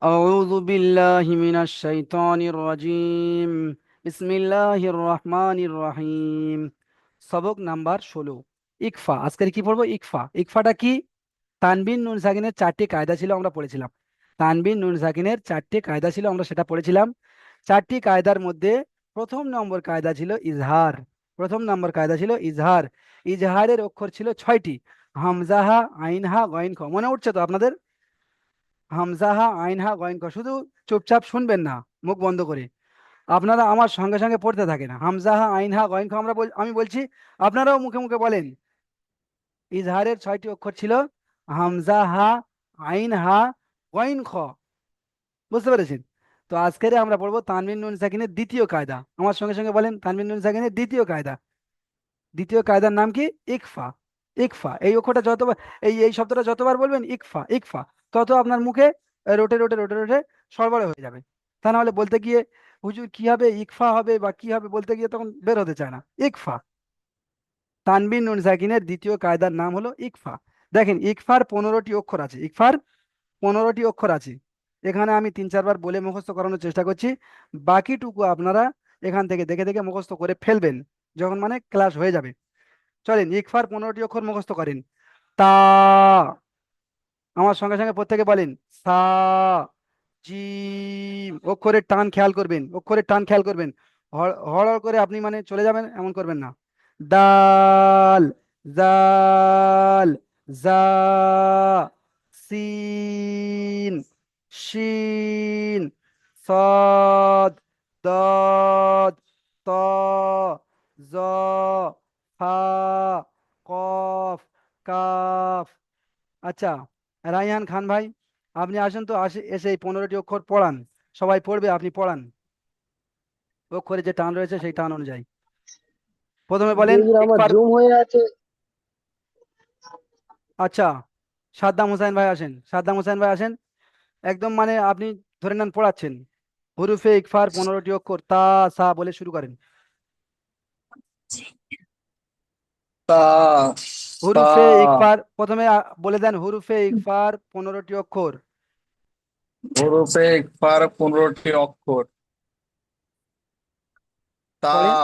أعوذ بالله من الشيطان الرجيم بسم الله الرحمن الرحيم। সবক নাম্বার 16। ইকফা। আজকের কি পড়বো? ইকফা। ইকফাটা কি? তানবিন নুন সাকিনের চারটি কায়দা ছিল, আমরা পড়েছিলাম। তানবিন নুন সাকিনের চারটি কায়দা ছিল, আমরা সেটা পড়েছিলাম। চারটি কায়দার মধ্যে প্রথম নম্বর কায়দা ছিল ইজহার। প্রথম নম্বর কায়দা ছিল ইজহার। ইজহারের অক্ষর ছিল 6টি। হামজাহা, আইনহা, গইন খ। মনে উঠছে তো আপনাদের? হামজাহা, আইনহা, গইন খ। শুধু চুপচাপ শুনবেন না, মুখ বন্ধ করে। আপনারা আমার সঙ্গে সঙ্গে পড়তে থাকেন। হামজাহা, আইনহা, গইন খ। আমি বলছি, আপনারাও মুখে মুখে বলেন। ইজহারের 6টি অক্ষর ছিল হামজাহা, আইনহা, গইন খ। বুঝতে পেরেছেন? তো আজকের আমরা পড়বো তানবিন নুন সাকিনের দ্বিতীয় কায়দা। আমার সঙ্গে সঙ্গে বলেন, তানবিন নুন সাকিনের দ্বিতীয় কায়দা। দ্বিতীয় কায়দার নাম কি? ইকফা। ইকফা এই অক্ষরটা যতবার, এই শব্দটা যতবার বলবেন ইকফা ইকফা, তত আপনার মুখে রোটে রোটে রোটে রোটে সরবরাহ হয়ে যাবে। তা না হলে বলতে গিয়ে হুজুর কি হবে, ইকফা হবে বা কি হবে বলতে গিয়ে তখন বের হতে চায় না। ইকফা। তানবিন নুন সাকিনের দ্বিতীয় কায়দার নাম হলো ইকফা। দেখেন, ইকফার 15টি অক্ষর আছে। ইকফার 15টি অক্ষর আছে। এখানে আমি 3-4 বার বলে মুখস্থ করানোর চেষ্টা করছি। বাকিটুকু আপনারা এখান থেকে দেখে দেখে মুখস্থ করে ফেলবেন যখন মানে ক্লাস হয়ে যাবে। চলেন, ইকফার 15টি অক্ষর মুখস্থ করেন। তা। আমার সঙ্গে সঙ্গে প্রত্যেকে বলেন। সা। জিম। অক্ষরের টান খেয়াল করবেন, অক্ষরের টান খেয়াল করবেন। হড় হড় করে আপনি মানে চলে যাবেন এমন করবেন না। দাল। জাল। জা। সিন। শিন। সদ। দদ। ত। জ। ফা। কফ। কাফ। আচ্ছা, রাইহান খান ভাই, আপনি আসেন তো, এসে এই 15টি অক্ষর পড়ান। সবাই পড়বে, আপনি পড়ান। অক্ষরে যে টান রয়েছে সেই টান অনুযায়ী। প্রথমে বলেন হুজুর আমার ইকফার। জুম হয়ে আছে। আচ্ছা, সাদ্দাম হোসেন ভাই আসেন, সাদ্দাম হোসেন ভাই আসেন। একদম মানে আপনি ধরে নেন পড়াচ্ছেন। হুরুফে ইকফার 15টি অক্ষর তা, সা বলে শুরু করেন। তা, সা, হুরুফে ইকফার প্রথমে বলে দেন, হুরুফে ইকফার 15টি অক্ষর। হরফে ইকফার 15টি অক্ষর। তা, পড়েন।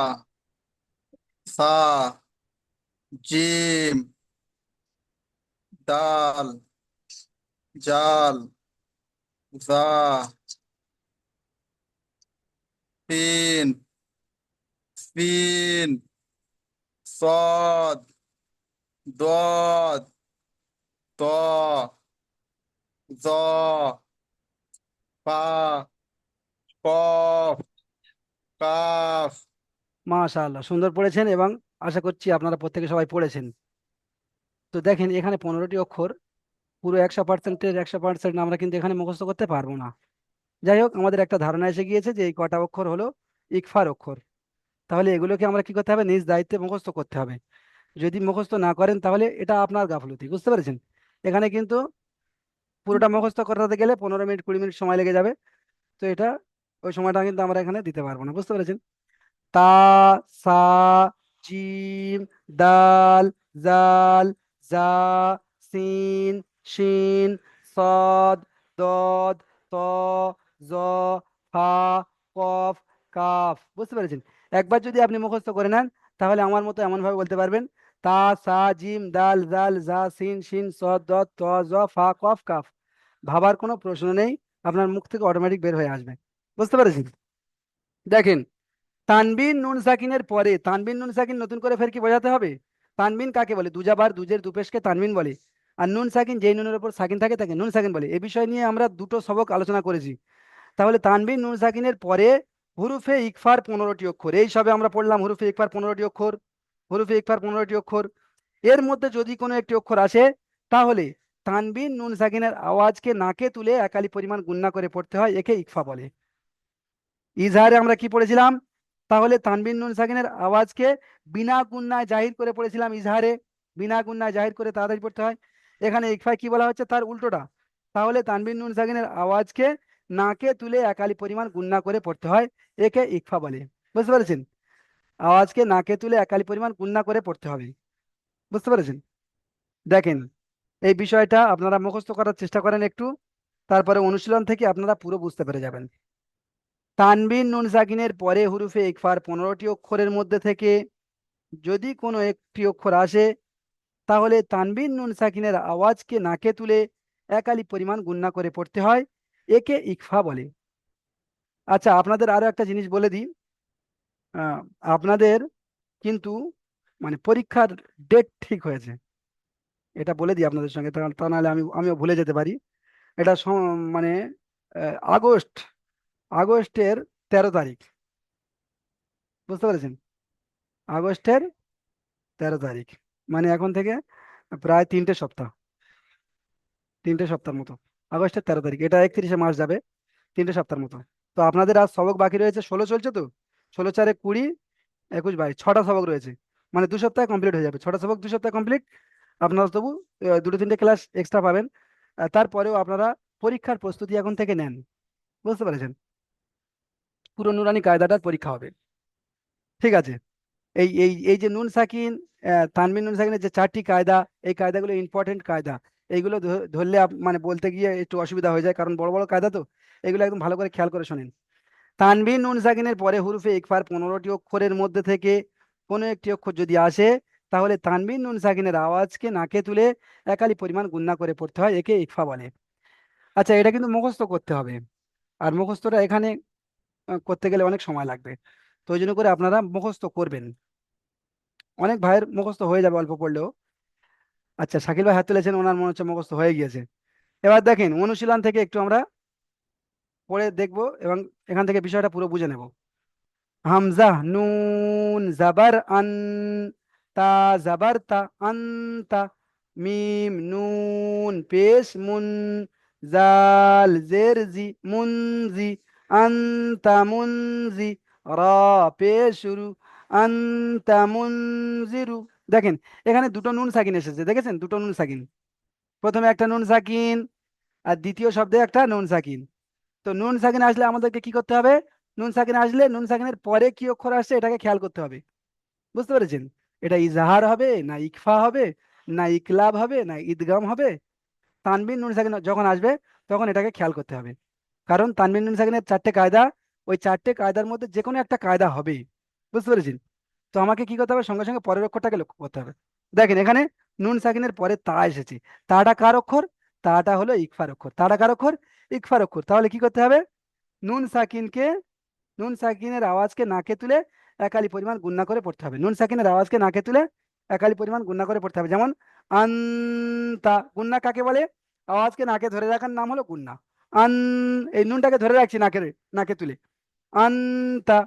সা, জিম, দাল, জাল, জা, তিন, সিন, সদ, দদ, ত, জ, ফা, কফ, কাফ। মাশাআল্লাহ, সুন্দর পড়েছেন এবং আশা করছি আপনারা প্রত্যেকে সবাই পড়েছেন। তো দেখেন, এখানে 15টি অক্ষর, পুরো 100%-এর 100% আমরা কিন্তু এখানে মুখস্থ করতে পারবো না। যাই হোক, আমাদের একটা ধারণা এসে গিয়েছে যে এই কটা অক্ষর হলো ইকফার অক্ষর। তাহলে এগুলোকে আমরা কি করতে হবে? নিজ দায়িত্বে মুখস্থ করতে হবে। যদি মুখস্থ না করেন তাহলে এটা আপনার গাফলতি। বুঝতে পেরেছেন? এখানে কিন্তু পুরোটা মুখস্থ করতে গেলে 15 মিনিট 20 মিনিট সময় লেগে যাবে। তো এটা, ওই সময়টা কিন্তু আমরা এখানে দিতে পারবো না। বুঝতে পেরেছেন? তা, সা, জিম, দাল, জাল, জা, সিন, শিন, সদ, দদ, ত, জ, ফা, কফ, কাফ। বুঝতে পেরেছেন? একবার যদি আপনি মুখস্থ করে নেন তাহলে আমার মতো এমন ভাবে বলতে পারবেন, তা, সা, জিম, দাল, জাল, জা, সিন, শিন, সদ, দদ, ত, জ, ফা, কফ, কাফ। ভাবার কোনো প্রশ্ন নেই, আপনার মুখ থেকে অটোমেটিক বের হয়ে আসবে। বুঝতে পেরেছেন? দেখেন, তানবিন নুন সাকিনের পরে তানবিন নুন সাকিন নতুন করে ফের কি বোঝাতে হবে? তানবিন কাকে বলে? দুজাবার দুজের দুপেশকে তানবিন বলে। আর নুন সাকিন, যেই নুনের উপর সাকিন থাকে তাকে নুন সাকিন বলে। এ বিষয় নিয়ে আমরা দুটো সবক আলোচনা করেছি। তাহলে তানবিন নুন সাকিনের পরে হুরুফে ইকফার 15টি অক্ষর, এই সবে আমরা পড়লাম হুরুফে ইকফার 15টি অক্ষর। হুরুফে ইকফার 15টি অক্ষর। এর মধ্যে যদি কোনো একটি অক্ষর আসে, তাহলে তানবিন নুন সাকিনের আওয়াজকে নাকে তুলে একালি পরিমাণ গুণনা করে পড়তে হয়, একে ইকফা বলে। ইজহারে আমরা কি পড়েছিলাম? তাহলে তানবিন নুন সাকিনের আওয়াজকে বিনা গুণনায় জাহির করে পড়েছিলাম ইজহারে। বিনা গুণনায় জাহির করে তাড়াতাড়ি পড়তে হয়। এখানে ইকফায় কি বলা হচ্ছে? তার উল্টোটা। তাহলে তানবিন নুন সাকিনের আওয়াজকে নাকে তুলে একালি পরিমাণ গুণনা করে পড়তে হয়, একে ইকফা বলে। বুঝতে পেরেছেন? আওয়াজকে নাকে তুলে একালি পরিমাণ গুণনা করে পড়তে হবে। বুঝতে পেরেছেন? দেখেন, এই বিষয়টা আপনারা মুখস্থ করার চেষ্টা করেন একটু। তারপরে অনুশীলন থেকে আপনারা পুরো বুঝতে পেরে যাবেন। তানবিন নুন সাকিনের পরে হুরুফে ইকফার 15টি অক্ষরের মধ্যে থেকে যদি কোনো একটি অক্ষর আসে, তাহলে তানবিন নুন সাকিনের আওয়াজকে নাকে তুলে এক আলিফ পরিমাণ গুণনা করে পড়তে হয়, একে ইকফা বলে। আচ্ছা, আপনাদের আরো একটা জিনিস বলে দিই। আহ, আপনাদের কিন্তু মানে পরীক্ষার ডেট ঠিক হয়েছে, এটা বলে দিই আপনাদের সঙ্গে, তা নাহলে আমিও ভুলে যেতে পারি। এটা মানে আগস্ট, আগস্টের 13 তারিখ, বুঝতে পেরেছেন? আগস্টের 13 তারিখ, মানে এখন থেকে প্রায় 3টে সপ্তাহ, 3টে সপ্তাহের মতো। আগস্টের 13 তারিখ, এটা 31শে মার্চ যাবে, 3টে সপ্তাহের মতো। তো আপনাদের আজ সবক বাকি রয়েছে, 16 চলছে তো, 16 4 20, 21 22, 6টা সবক রয়েছে। মানে 2 সপ্তাহে কমপ্লিট হয়ে যাবে, 6টা সবক 2 সপ্তাহে কমপ্লিট। আপনারা তবু 2-3টে ক্লাস এক্সট্রা পাবেন। তারপরেও আপনারা পরীক্ষার প্রস্তুতি এখন থেকে নেন, বুঝতে পেরেছেন? পুরো নুরানি কায়দাটার পরীক্ষা হবে, ঠিক আছে? এই এই এই যে নুন সাকিন, তানবিন নুন সাকিনের যে 4টি কায়দা, এই কায়দাগুলো ইম্পর্টেন্ট কায়দা। এইগুলো ধরলে মানে বলতে গিয়ে একটু অসুবিধা হয়ে যায়, কারণ বড় বড় কায়দা তো। এগুলো একদম ভালো করে খেয়াল করে শোনেন। তানবিন নুন সাকিনের পরে হুরুফে ইকফার 15টি অক্ষরের মধ্যে থেকে কোনো একটি অক্ষর যদি আসে, তাহলে তানবিন নুন সাকিনের আওয়াজকে নাকে তুলে একালি পরিমাণ গুণনা করে পড়তে হয়, একে ইকফা বলে। আচ্ছা, এটা কিন্তু মুখস্থ করতে হবে, আর মুখস্থটা এখানে করতে গেলে অনেক সময় লাগবে। তো ওই জন্য করে আপনারা মুখস্থ করবেন। অনেক ভাইয়ের মুখস্থ হয়ে যাবে অল্প পড়লেও। আচ্ছা, শাকিল ভাই হাত তুলেছেন, ওনার মনে হচ্ছে মুখস্থ হয়ে গিয়েছে। এবার দেখেন, অনুশীলন থেকে একটু আমরা পড়ে দেখব এবং এখান থেকে বিষয়টা পুরো বুঝে নেব। হামজা, নুন জাবার আন, তা জাবার তা, আনতা, মিম নুন পেশ মুন, জাল জের জি, মুনজি, আনতা মুনজি, রা পেশ রু, আনতা মুনজিরু। দেখেন, এখানে দুটো নুন সাকিন এসেছে, দেখেছেন? দুটো নুন সাকিন, প্রথমে একটা নুন সাকিন আর দ্বিতীয় শব্দে একটা নুন সাকিন। তো নুন সাকিন আসলে আমাদেরকে কি করতে হবে? নুন সাকিন আসলে নুন সাকিনের পরে কি অক্ষর আসছে এটাকে খেয়াল করতে হবে, বুঝতে পেরেছেন? এটা ইজাহার হবে না ইকফা হবে, না ইকলাব হবে, না ইদগাম হবে? তানবিন নুন সাকিন যখন আসবে তখন এটাকে খেয়াল করতে হবে, কারণ তানবিন নুন সাকিনের 4টে কায়দা, ওই 4টে কায়দার মধ্যে যে কোনো একটা কায়দা হবে, বুঝতে পেরেছেন? তো আমাকে কি করতে হবে? সঙ্গে সঙ্গে পরের অক্ষরটাকে লক্ষ্য করতে হবে। দেখেন, এখানে নুন সাকিনের পরে তা এসেছে। তাটা কার অক্ষর? তাটা হলো ইকফার অক্ষর। তাটা কার অক্ষর? ইকফার অক্ষর। তাহলে কি করতে হবে? নুন সাকিনকে, নুন সাকিনের আওয়াজকে নাকে তুলে একালি পরিমাণ গুণনা করে পড়তে হবে। নুন সাকিনের আওয়াজকে নাকে তুলে একালি পরিমাণ গুণনা করে পড়তে হবে। যেমন আন্তা, গুণনা কাকে বলে? আওয়াজকে নাকে ধরে রাখার নাম হলো গুণনা। আন, এই নুনটাকে ধরে রাখছি নাকে, নাকে তুলে, আন্তা।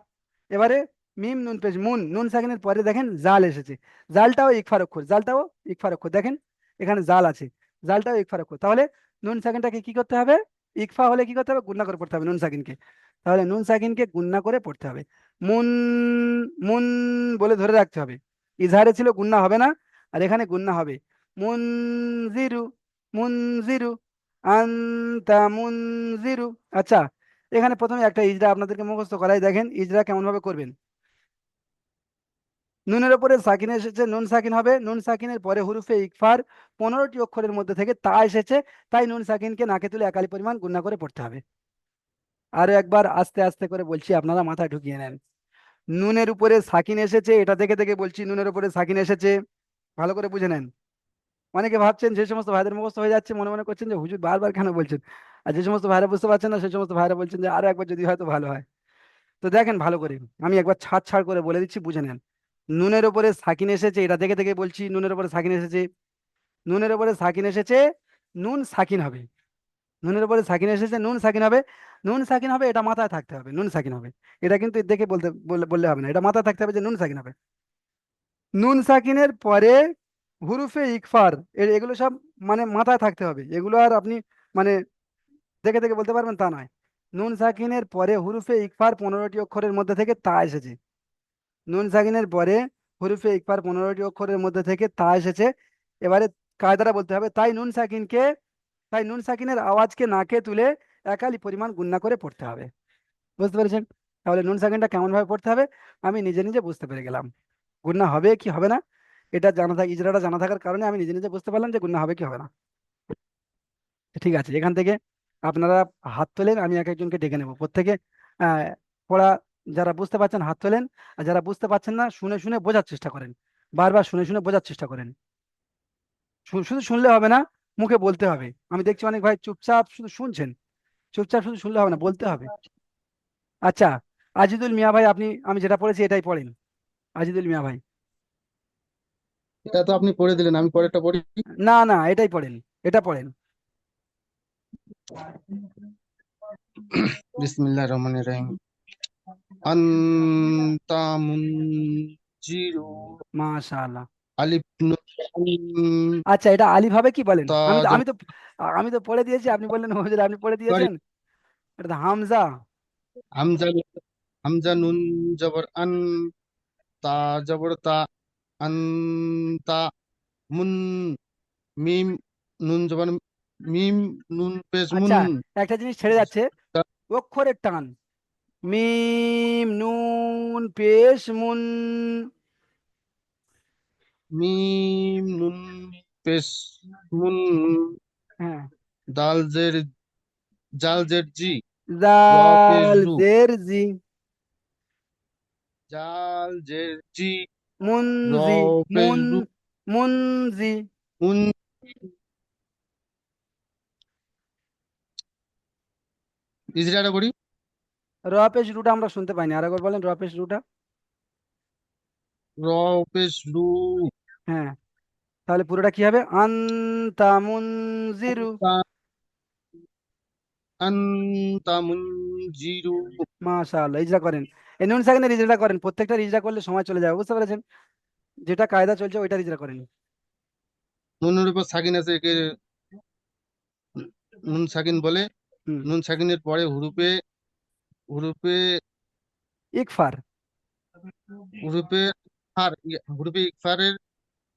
এবারে মিম নুন পেশ মুন, নুন সাকিনের পরে দেখেন জাল এসেছে। জালটাও ইকফার অক্ষর, জালটাও ইকফার অক্ষর। দেখেন এখানে জাল আছে, জালটাও ইকফার অক্ষর। তাহলে নুন সাকিনটাকে কি করতে হবে? ইকফা হলে কি করতে হবে? গুণনা করে পড়তে হবে নুন সাকিনকে। তাহলে নুন সাকিনকে গুণনা করে পড়তে হবে। মুন, মুন বলে ধরে রাখতে হবে। ইজহারে ছিল গুণনা হবে না, আর এখানে গুণনা হবে। মুনজিরু, মুনজিরু, আনতা মুনজিরু। আচ্ছা, এখানে প্রথমে একটা ইজরা আপনাদেরকে মুখস্থ করাই, দেখেন ইজরা কেমন ভাবে করবেন। নুনের উপরে সাকিন এসেছে, নুন সাকিন হবে। নুন সাকিনের পরে হুরুফে ইকফার 15টি অক্ষরের মধ্যে থেকে তা এসেছে, তাই নুন সাকিনকে নাকে তুলে একালি পরিমাণ গুণনা করে পড়তে হবে। আরো একবার আস্তে আস্তে করে বলছি, আপনারা মাথায় ঢুকিয়ে নেন। নুনের উপরে সাকিন এসেছে, এটা দেখে দেখে বলছি, নুনের উপরে সাকিন এসেছে, ভালো করে বুঝে নেন। অনেকে ভাবছেন, যে সমস্ত ভাইদের মুখস্থ হয়ে যাচ্ছে, মনে মনে করছেন যে হুজুর বারবার কেন বলছেন। আর যে সমস্ত ভাইরা বুঝতে পারছেন না, সেই সমস্ত ভাইরা বলছেন যে আরো একবার যদি হয় তো ভালো হয়। তো দেখেন ভালো করে, আমি একবার ছাড় ছাড় করে বলে দিচ্ছি, বুঝে নেন। নুনের ওপরে সাকিন এসেছে, এটা দেখে দেখে বলছি, নুনের ওপরে সাকিন এসেছে, নুনের ওপরে সাকিন এসেছে, নুন সাকিন হবে। নুনের উপরে সাকিন এসেছে, নুন সাকিন হবে। নুন সাকিন হবে, এটা মাথায় থাকতে হবে, নুন সাকিন হবে। এটা কিন্তু দেখে বললে হবে না, এটা মাথায় থাকতে হবে যে নুন সাকিন হবে। নুন সাকিনের পরে হুরুফে ইকফার, এগুলো সব মানে মাথায় থাকতে হবে, এগুলো আর আপনি মানে দেখে দেখে বলতে পারবেন তা নয়। নুন সাকিনের পরে হুরুফে ইকফার 15টি অক্ষরের মধ্যে থেকে তা এসেছে। নুন সাকিনের পরে হুরুফে ইকফার 15টি অক্ষরের মধ্যে থেকে তা এসেছে। এবারে কায়দাটা বলতে হবে, তাই নুন সাকিনের আওয়াজকে নাকে তুলে একালি পরিমাণ গুণনা করে পড়তে হবে, বুঝতে পেরেছেন? তাহলে নুন সাকিনটা কেমন ভাবে পড়তে হবে আমি নিজে নিজে বুঝতে পেরে গেলাম। গুণনা হবে কি হবে না, এটা জানা থাক, ইজরাটা জানা থাকার কারণে আমি নিজে নিজে বুঝতে পারলাম যে গুণনা হবে কি হবে না। ঠিক আছে, এখান থেকে আপনারা হাত তোলেন, আমি এক একজনকে ডেকে নেব প্রত্যেকে। আহ পড়া যারা বুঝতে পারছেন হাত তোলেন, আর যারা বুঝতে পারছেন না শুনে শুনে বোঝার চেষ্টা করেন, বারবার শুনে শুনে বোঝার চেষ্টা করেন। শুধু শুনলে হবে না, মুখে বলতে হবে। আমি দেখছি অনেক ভাই চুপচাপ শুধু শুনছেন, চুপচাপ শুধু শুনলে হবে না, বলতে হবে। আচ্ছা, আজিদুল মিয়া ভাই, আপনি আমি যেটা পড়েছি এটাই পড়েন। আজিদুল মিয়া ভাই। এটা তো আপনি পড়ে দিলেন, আমি পরেরটা পড়ি। না না, এটাই পড়েন, এটা পড়েন। বিসমিল্লাহির রহমানির রহিম। আনতা মুনজিরু মাশাআল্লাহ। আলিফ নুন আচ্ছা, এটা আলিফ হবে কি বলেন? তা আমি তো আমি জবর তো আমি তো পড়ে দিয়েছি, আপনি বললেন হুজুর আপনি পড়ে সরি, দিয়েছেন। এটা তো হামজা। হামজা, হামজা নুন জবর আন, তা জবর তা, আনতা, মুন, মিম নুন জবর মিম, নুন পেশ মুন, আচ্ছা, একটা জিনিস ছেড়ে যাচ্ছে, তা, অক্ষরের টান। মিম নুন পেশ মুন। মিম নুন পেশ মুন, হ্যাঁ। দাল জের, জাল জের জি, র পেশ জাল রু, জের জি। জাল জের জি, র মুনজি। পেশ মুন রু, মুনজি। মুন। ইজরাটা করি। র পেশ রুটা আমরা শুনতে পাইনি, আরেকবার বলেন র পেশ রুটা। র পেশ রু, হ্যাঁ, তাহলে পুরোটা কি হবে? আনতা মুনজিরু। তা, আনতা মুনজিরু। মাশাআল্লাহ, ইজরা করেন। এই নুন সাকিনের ইজরাটা করেন, প্রত্যেকটা ইজরা করলে সময় চলে যাবে, বুঝতে পেরেছেন? যেটা কায়দা চলছে ওইটা ইজরা করেন। নুনের উপর সাকিন আছে, একে নুন সাকিন বলে। হুম। নুন সাকিনের পরে হুরুপে, হুরুপে, ইকফার। হুরুপে আর হুরুপে ইকফারের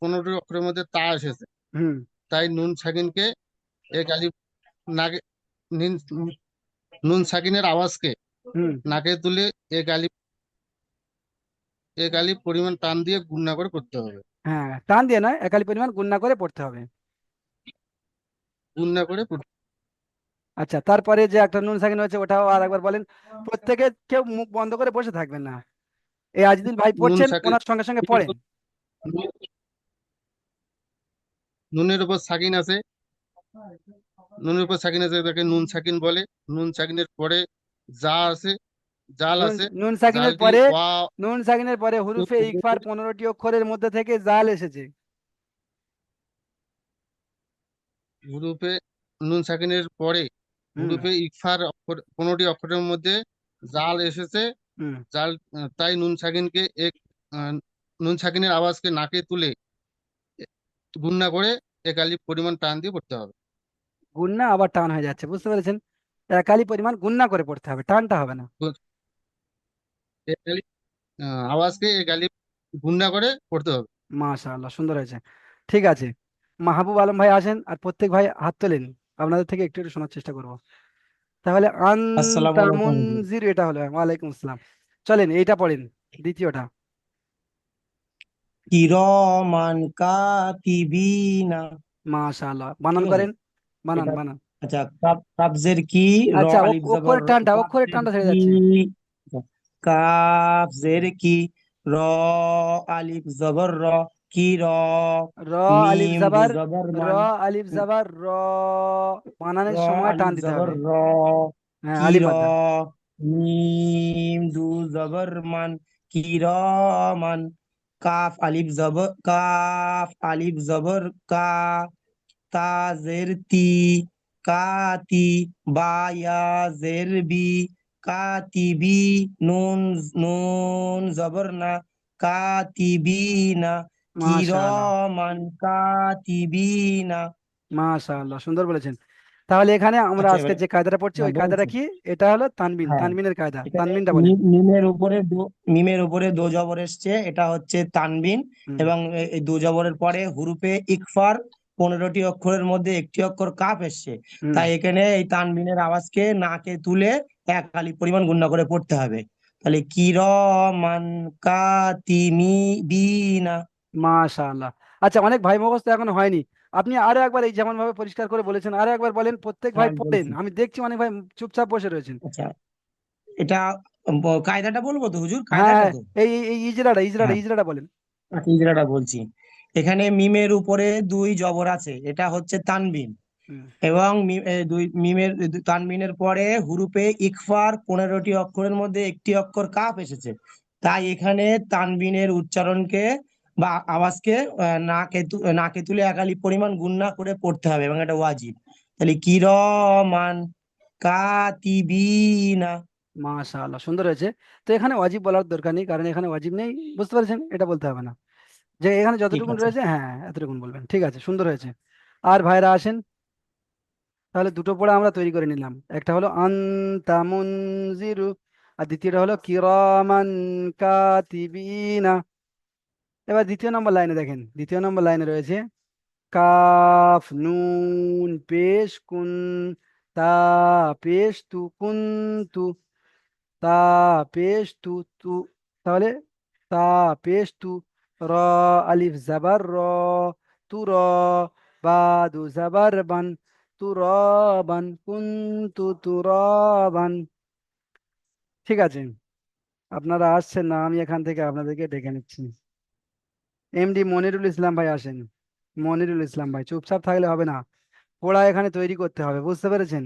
15টি অক্ষরের মধ্যে তা এসেছে। হুম। তাই নুন সাকিনকে এক আলিফ নাকে, নিন- নুন সাকিনের আওয়াজকে হুম। নাকে তুলে এক আলিফ, এক আলিফ পরিমাণ টান দিয়ে গুণনা করে করতে হবে। হ্যাঁ, টান দিয়ে নয়, একালি পরিমাণ গুণনা করে পড়তে হবে। গুণনা করে পড়তে। আচ্ছা, তারপরে যে একটা নুন সাকিন হয়েছে ওটাও আর একবার বলেন। প্রত্যেকে কেউ মুখ বন্ধ করে বসে থাকবেন না। এই আজিদুল ভাই নুন পড়ছেন, সাকিন, ওনার সঙ্গে সঙ্গে পড়েন। নুনের উপর সাকিন আছে, নুনের উপর সাকিন আছে, তাকে নুন সাকিন বলে। নুন সাকিনের পরে যা আছে, জাল নুন আছে। নুন সাকিনের জালটি পরে, ওয়া, নুন সাকিনের পরে হুরুফে ইকফার 15টি অক্ষরের মধ্যে থেকে জাল এসেছে। হুরুফে, নুন সাকিনের পরে হুম। হুরুফে ইকফার অক্ষর 15টি অক্ষরের মধ্যে জাল এসেছে। হুম। জাল, তাই নুন সাকিনকে এক, আহ, নুন সাকিনের আওয়াজকে নাকে তুলে গুণনা করে এক আলিফ পরিমাণ টান দিয়ে পড়তে হবে। গুণনা আবার টান হয়ে যাচ্ছে, বুঝতে পেরেছেন? একালি পরিমাণ গুণনা করে পড়তে হবে, টানটা হবে না। তো এক আলিফ, আওয়াজকে এক আলিফ গুণনা করে পড়তে হবে। মাশাআল্লাহ, সুন্দর হয়েছে। ঠিক আছে, মাহবুব আলম ভাই আসেন, আর প্রত্যেক ভাই হাত তোলেন। আপনাদের থেকে একটু একটু শোনার চেষ্টা করব। তাহলে আসসালামু আলাইকুম হুজুর। আনতামুনজির এটা হলো, ওয়ালাইকুম আসসালাম। চলেন এইটা পড়েন, দ্বিতীয়টা। কিরমান কাতিবিনা। মাশাআল্লাহ, বানান ঠিক আছে, করেন, বানান এটা। বানান। আচ্ছা, কাবজের কি, র আচ্ছা, আলিফ জবর অক্ষরের টানটা, অক্ষরের কাবজের টানটা ছেড়ে কি, যাচ্ছে। কাবজের কি, র আলিফ জবর র, কি র, র আলিফ মিম দু জাবার, জবর র মান, আলিফ জাবার র, র বানানের সময় টান আলিফ দিতে জবর হবে। র, হ্যাঁ, কি আলিফ র, বাদ দেন। মিম দু জবর মান, কি র মান, কাফ আলিফ জবর, কাফ আলিফ জবর কা, তা জের তি, কাতি, বা ইয়া জের বি, কাতিবি, নুন, নুন জবর না, কাতিবিনা, মাশাআল্লাহ, কিরমান কাতিবিনা। মাশাআল্লাহ, সুন্দর বলেছেন। তাহলে এখানে আমরা আচ্ছা, আজকে এবারে, যে কায়দাটা পড়ছি হ্যাঁ ওই কায়দাটা বলছি। কি? এটা হলো তানবিন, হ্যাঁ, তানবিনের কায়দা, এখানে তানবিনটা বলেন। মিমের উপরে মিমের উপরে দো জবর এসছে, এটা হচ্ছে তানবিন। হুম। এবং এই দো জবরের পরে হুরুফে ইকফার 15টি অক্ষরের মধ্যে একটি অক্ষর কাফ এসছে। হুম। তাই এখানে এই তানবিনের আওয়াজকে নাকে তুলে এক আলিফ পরিমাণ গুণনা করে পড়তে হবে। তাহলে কিরমান কাতিমিবিনা। মাশাআল্লাহ। আচ্ছা, অনেক ভাই মুখস্থ এখন হয়নি, আপনি আরো একবার এই যেমন ভাবে পরিষ্কার করে বলেছেন আরো একবার বলেন, প্রত্যেক ভাই হ্যাঁ পড়েন, বলছি। আমি দেখছি অনেক ভাই চুপচাপ বসে রয়েছেন। আচ্ছা, এটা কায়দাটা বলবো তো হুজুর, হ্যাঁ কায়দাটা হ্যাঁ, তো। এই ইজরাটা ইজরাটা হ্যাঁ, ইজরাটা বলেন। ইজরাটা বলছি। এখানে মিমের উপরে দুই জবর আছে, এটা হচ্ছে তানবিন। হুম, এবং দুই মিমের তানবিনের পরে হুরুফে ইকফার 15টি অক্ষরের মধ্যে একটি অক্ষর কাফ এসেছে। তাই এখানে তানবিনের উচ্চারণকে বা আওয়াজকে নাকে তুলে এক আলিফ পরিমাণ গুণনা করে পড়তে হবে, এবং এটা ওয়াজিব। তাহলে কিরমান কাতিবিনা। মাশাআল্লাহ, সুন্দর হয়েছে। তো এখানে ওয়াজিব বলার দরকার নেই, কারণ এখানে ওয়াজিব নেই, বুঝতে পারছেন, এটা বলতে হবে না। যে এখানে ঠিক যতটুকুন আছে। রয়েছে হ্যাঁ এতটুকুন বলবেন, ঠিক আছে, সুন্দর হয়েছে। আর ভাইরা আসেন, তাহলে দুটো পড়া আমরা তৈরি করে নিলাম, একটা হলো আনতা মুনজিরু, আর দ্বিতীয়টা হলো কিরামান কাতিবিনা। এবার দ্বিতীয় নম্বর লাইনে দেখেন, দ্বিতীয় নম্বর লাইনে রয়েছে কাফ নুন পেশ কুন, তা পেশ তু কুনতু, তা পেশ তু তু, তাহলে তা পেশ তু, র আলিফ জাবার র, তু র, বা দু জাবার বান, তু র বান কুনতু তু র বান। ঠিক আছে, আপনারা আসছেন না, আমি এখান থেকে আপনাদেরকে ডেকে নিচ্ছি। এমডি মনিরুল ইসলাম ভাই আসেন। মনিরুল ইসলাম ভাই, চুপচাপ থাকলে হবে না, পড়া এখানে তৈরি করতে হবে, বুঝতে পেরেছেন?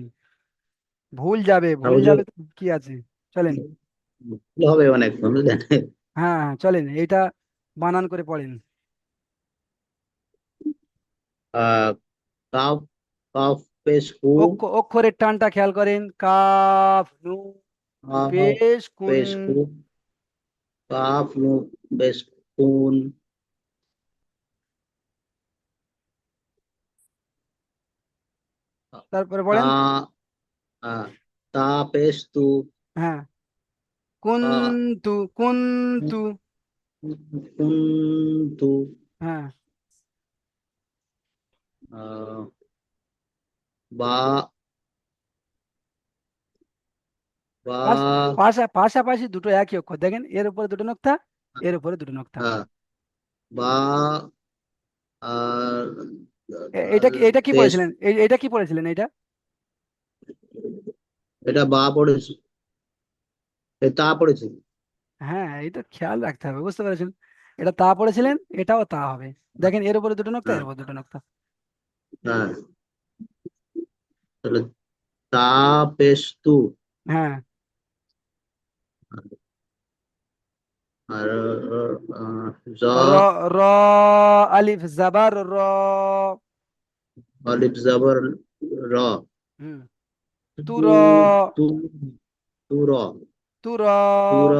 ভুল যাবে, ভুল হুজুর, যাবে তো কি আছে, চলেন। ভুল হবে অনেক, বুঝলেন? হ্যাঁ হ্যাঁ চলেন, এইটা বানান করে পড়েন। আহ কাফ, কাফ পেশ কু, অক্ষরের টানটা খেয়াল করেন, কাফ নুন কাফ পেশ কুন, পেশ কু, কাফ নু পেশ কুন, তারপরে তা পড়েন। আহ, তা পেশ তু, হ্যাঁ, তা কুন্তু কুন্তু। কুনতু, হ্যাঁ, আহ, বা পাশ- বা পাশাপাশি দুটো একই অক্ষর, দেখেন এর উপরে দুটো নোক্তা, এর উপরে দুটো নোক্তা। আহ, বা আর এটা কি পেশ, পড়েছিলেন, এটা কি পড়েছিলেন এটা? এটা বা পড়েছি, এ তা পড়েছি। হ্যাঁ, এটা খেয়াল রাখতে হবে, বুঝতে পেরেছেন? এটা তা পড়েছিলেন, এটাও তা হবে। দেখেন এর উপরে দুটো নোক্তা, এর হ্যাঁ উপর দুটো নোক্তা। হ্যাঁ, তাহলে তা পেশ তু, হ্যাঁ, আর জ, র, র আলিফ জাবার র। অলিফ জবর র, হুম, তু র, তু, তু, তুর, তু র। তুর,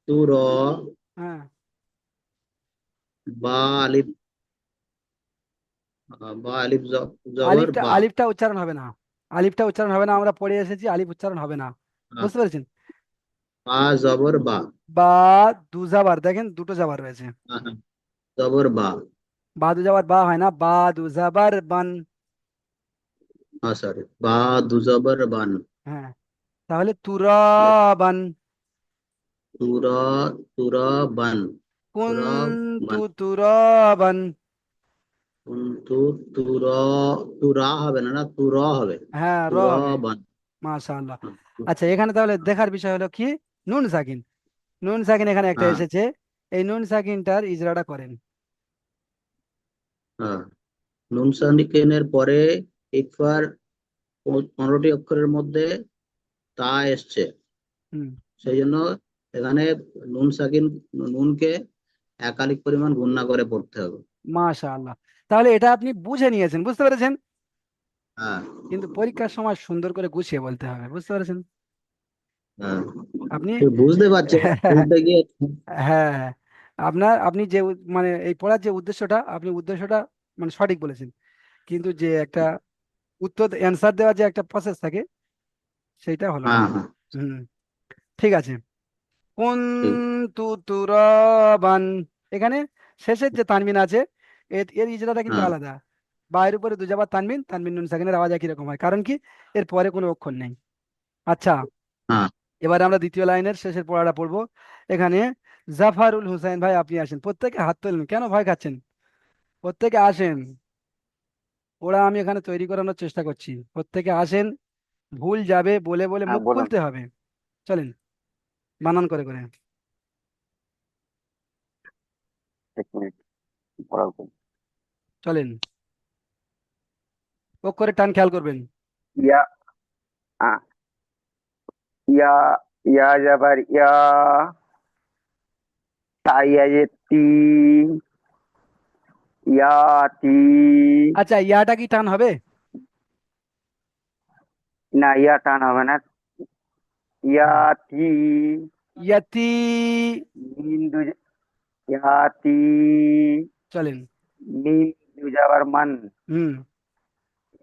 তুর, হ্যাঁ, বা আলিফ, বা আলিফ জবর আলিফটা বা, আলিফটা উচ্চারণ হবে না, আলিফটা উচ্চারণ হবে না, আমরা পড়ে এসেছি আলিফ উচ্চারণ হবে না, বুঝতে পেরেছেন? বা জবর বা, বা দু জাবার, দেখেন দুটো জাবার রয়েছে, হ্যাঁ, জবর বা, বা দু জাবার বা হয় না, বা দু জাবার বান। হ্যাঁ সরি, বা দু জবর বান, হ্যাঁ, তাহলে তুরাবান, তুর, তুর বান, তুর কুনতু বান, তুরাবান। কিন্তু তুর, তুরা হবে না, না তুর হবে, হ্যাঁ র তুর হবে, বান। মাশাআল্লাহ। আচ্ছা, এখানে তাহলে দেখার বিষয় হলো কি, নুন সাকিন, নুন সাকিন এখানে একটা হ্যাঁ এসেছে, এই নুন সাকিনটার ইজরাটা করেন। হ্যাঁ, নুন সাকিনের পরে ইকফার 15টি অক্ষরের মধ্যে তা এসছে, হুম, সেই জন্য এখানে নুন সাকিন, নুনকে একালিক পরিমাণ গুণনা করে পড়তে হবে। মাশাআল্লাহ, তাহলে এটা আপনি বুঝে নিয়েছেন, বুঝতে পেরেছেন, হ্যাঁ কিন্তু পরীক্ষার সময় সুন্দর করে গুছিয়ে বলতে হবে, বুঝতে পেরেছেন হ্যাঁ, আপনি? তুই বুঝতে পারছি, বলতে গিয়ে হ্যাঁ, আপনি যে মানে এই পড়ার যে উদ্দেশ্যটা, আপনি উদ্দেশ্যটা মানে সঠিক বলেছেন, কিন্তু যে একটা উত্তর অ্যান্সার দেওয়ার যে একটা প্রসেস থাকে, সেইটা হলো না। হ্যাঁ হ্যাঁ, হুম, ঠিক আছে। ঠিক, কুনতু তুরাবান, এখানে শেষের যে তানবিন আছে, এর ইজরাটা কিন্তু হ্যাঁ আলাদা। বা এর উপরে দুজাবার তানবিন, তানবিন নুন সাকিনের আওয়াজ একই রকম হয়, কারণ কি, এর পরে কোনো অক্ষর নেই। আচ্ছা, হ্যাঁ এবার আমরা দ্বিতীয় লাইনের শেষের পড়াটা পড়বো। এখানে জাফারুল হুসাইন ভাই আপনি আসেন, প্রত্যেকে হাত তোলেন, কেন ভয় খাচ্ছেন? প্রত্যেকে আসেন। ওরা আমি এখানে তৈরি করানোর চেষ্টা করছি, প্রত্যেকে আসেন, ভুল যাবে বলে বলে হ্যাঁ মুখ বলুন। খুলতে হবে। চলেন বানান করে করে। 1 মিনিট পড়াবো। চলেন, অক্ষরের টান খেয়াল করবেন। ইয়া আ, ইয়া, ইয়া যাবার ইয়া, তাইয়াজে তি, ইয়াতি। আচ্ছা, ইয়াটা কি টান হবে? না, ইয়া টান হবে না। হুম। ইয়াতি, ইয়াতি। মিম দু, ইয়াতি, চলেন। মিম দু যাবার মান, হুম।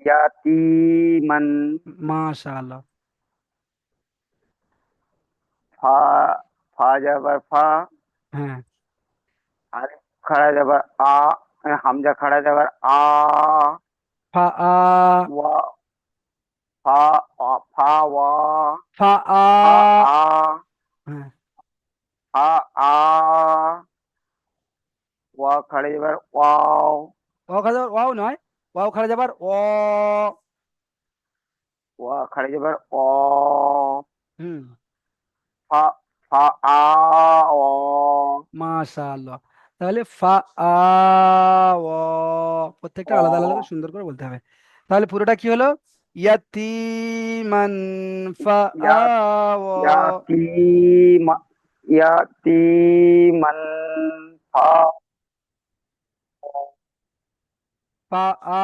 ইয়াতি মান। মাশাআল্লাহ। ফা, ফা যাবার ফা, হ্যাঁ। আলিফ খাড়া যাবার আ, হামজা খাড়া যাবার আ, ফা আ। ওয়া, ফা ফা ওয়া, ফা আ। ফা আ, হ্যাঁ। ফা আ, ওয়া খাড়া যাবার ওয়াও, ওয়াও খাড়া যাবার ওয়াও নয়, ওয়াও খাড়া যাবার অ। ওয়া খাড়া যাবার অ, হুম। ফা, ফা আ অ। মাশাআল্লাহ। তাহলে ফা আ ও, প্রত্যেকটা অ, আলাদা আলাদা করে সুন্দর করে বলতে হবে। তাহলে পুরোটা কি হলো? ইয়াতিমান ফা আ ইয়া, ও। ইয়াতি ইয়াতি মান, ফা, ফা আ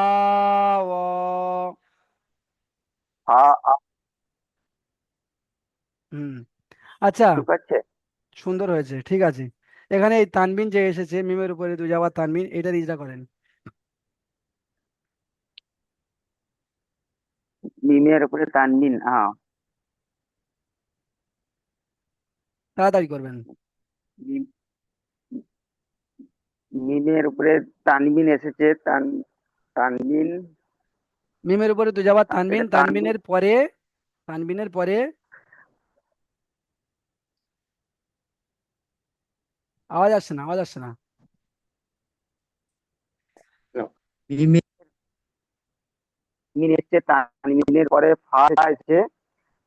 ও। ফা আ। হুম। আচ্ছা, ঠিক আছে। সুন্দর হয়েছে, ঠিক আছে। এখানে এই তানবিন যে এসেছে, মিমের উপরে দুই যাওয়া তানবিন, এটার ইজরা করেন, মিমের উপরে তানবিন, হ্যাঁ। তাড়াতাড়ি করবেন। মিম, মিমের উপরে তানবিন এসেছে, তানবিন। মিমের উপরে দুই যাওয়া তানবিন, এটা তানবিন। তানবিনের পরে, তানবিনের পরে আওয়াজ আসছে না, আওয়াজ আসছে না। মিমে মিম এসছে, তানবিনের পরে ফা এসছে।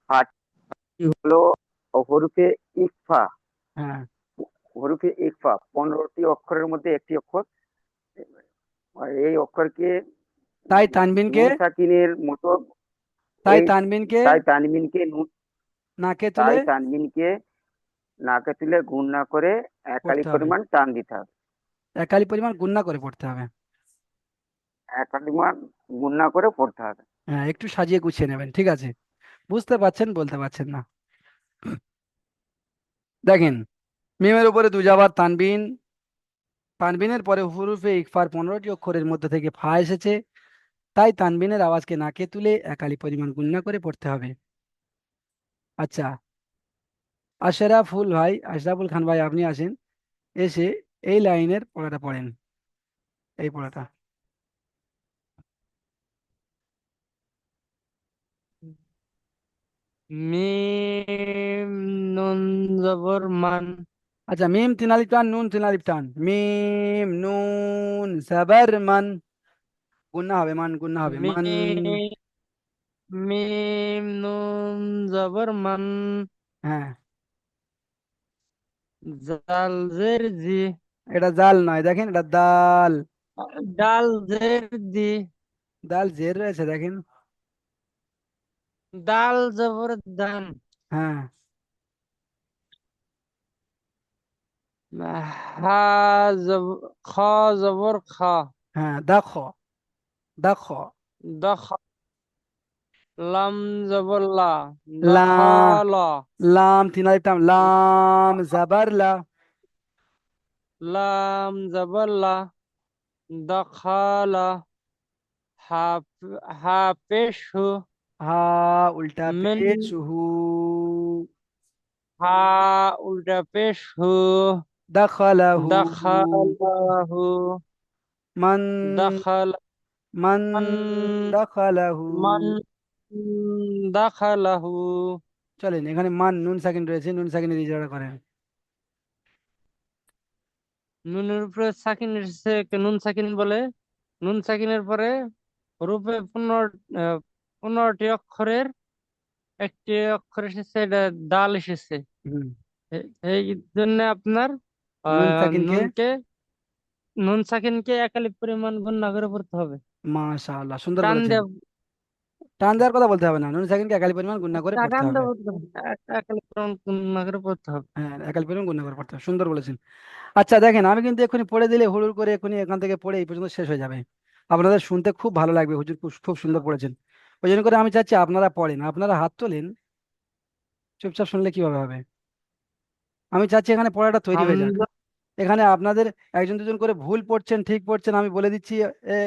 ফাটি হলো হরফে ইকফা। হ্যাঁ, হরফে ইকফা 15টি অক্ষরের মধ্যে একটি অক্ষর। আর এই অক্ষরকে তাই তানবিনকে, নুন সাকিনের মতো, তাই এই তানবিনকে তাই তানবিনকে নাকে তুলে তাই তানবিনকে নাকে তুলে গুণ না করে একালি পড়তে হবে, পরিমাণ টান দিতে হবে। একালি পরিমাণ গুণনা করে পড়তে হবে। একালি মান গুণ না করে পড়তে হবে। হ্যাঁ, একটু সাজিয়ে গুছিয়ে নেবেন, ঠিক আছে? বুঝতে পারছেন, বলতে পারছেন না? দেখেন, মিমের উপরে দুজাবার তানবিন, তানবিনের পরে হুরুফে ইকফার 15টি অক্ষরের মধ্যে থেকে ফা এসেছে, তাই তানবিনের আওয়াজকে নাকে তুলে একালি পরিমাণ গুণনা করে পড়তে হবে। আচ্ছা, আশরাফুল ভাই, আশরাফুল খান ভাই, আপনি আসেন, এসে এই লাইনের পড়াটা পড়েন, এই পড়াটা। মিম নুন জবর মান। আচ্ছা, মিম তিন আলিফ টান, নুন তিন আলিফ টান, মিম নুন সাবার মান, গুণনা হবে, মান গুণনা হবে, মান। মিম মিম নুন জবর মান। হ্যাঁ, জাল জের জি। এটা জাল নয়, দেখেন এটা দাল। ডাল জের দি। দাল জের রয়েছে, দেখেন। ডাল জবর দান। হ্যাঁ। হা জব খ জবর খা। হ্যাঁ, দেখো, দেখো। দখ লাম জবর লা। লা, দখালা। লাম তিন আলিফ টান, লাম জাবার লা। লাম জবর লা। দখালা। হা হা পেশ হু। হা উল্টা মিন পেশ হু। হা উল্টা পেশ হু। দখলহু। দখালাহু। মান, দখাল মান মান দখলহু। মান দাখালাহু। চলেন, এখানে মান নুন সাকিন রয়েছে, নুন সাকিনের ইজারা করেন। নুনের উপরে সাকিন এসেছে, নুন সাকিন বলে। নুন সাকিনের পরে হরুপে 15টি অক্ষরের একটি অক্ষর এসেছে, এটা দাল এসেছে। হুম। এই জন্য আপনার নুন সাকিনকে নুনকে নুন সাকিনকে একালিপ পরিমাণ গণনা করে পড়তে হবে। মাশাআল্লাহ সুন্দর টান বলেছেন। দিয়ে টান দেওয়ার কথা বলতে হবে না, নুন সাকিনকে একালি পরিমাণ গুণনা করে পড়তে টান হবে। দিয়ে পড়তে হবে, একালিপ পরিমাণ গণনা করে পড়তে হবে। হ্যাঁ, একালি পরিমাণ গুণনা করে পড়তে হবে, সুন্দর বলেছেন। আচ্ছা দেখেন, আমি কিন্তু এক্ষুনি পড়ে দিলে হুড়ুর করে এক্ষুনি এখান থেকে পড়ে এই পর্যন্ত শেষ হয়ে যাবে। আপনাদের শুনতে খুব ভালো লাগবে, হুজুর খুব খুব সুন্দর পড়েছেন। ওই জন্য করে আমি চাচ্ছি আপনারা পড়েন, আপনারা হাত তোলেন, চুপচাপ শুনলে কিভাবে হবে। আমি চাচ্ছি এখানে পড়াটা তৈরি হয়ে যাক। হামজা এখানে আপনাদের একজন দুজন করে ভুল পড়ছেন ঠিক পড়ছেন আমি বলে দিচ্ছি। এ,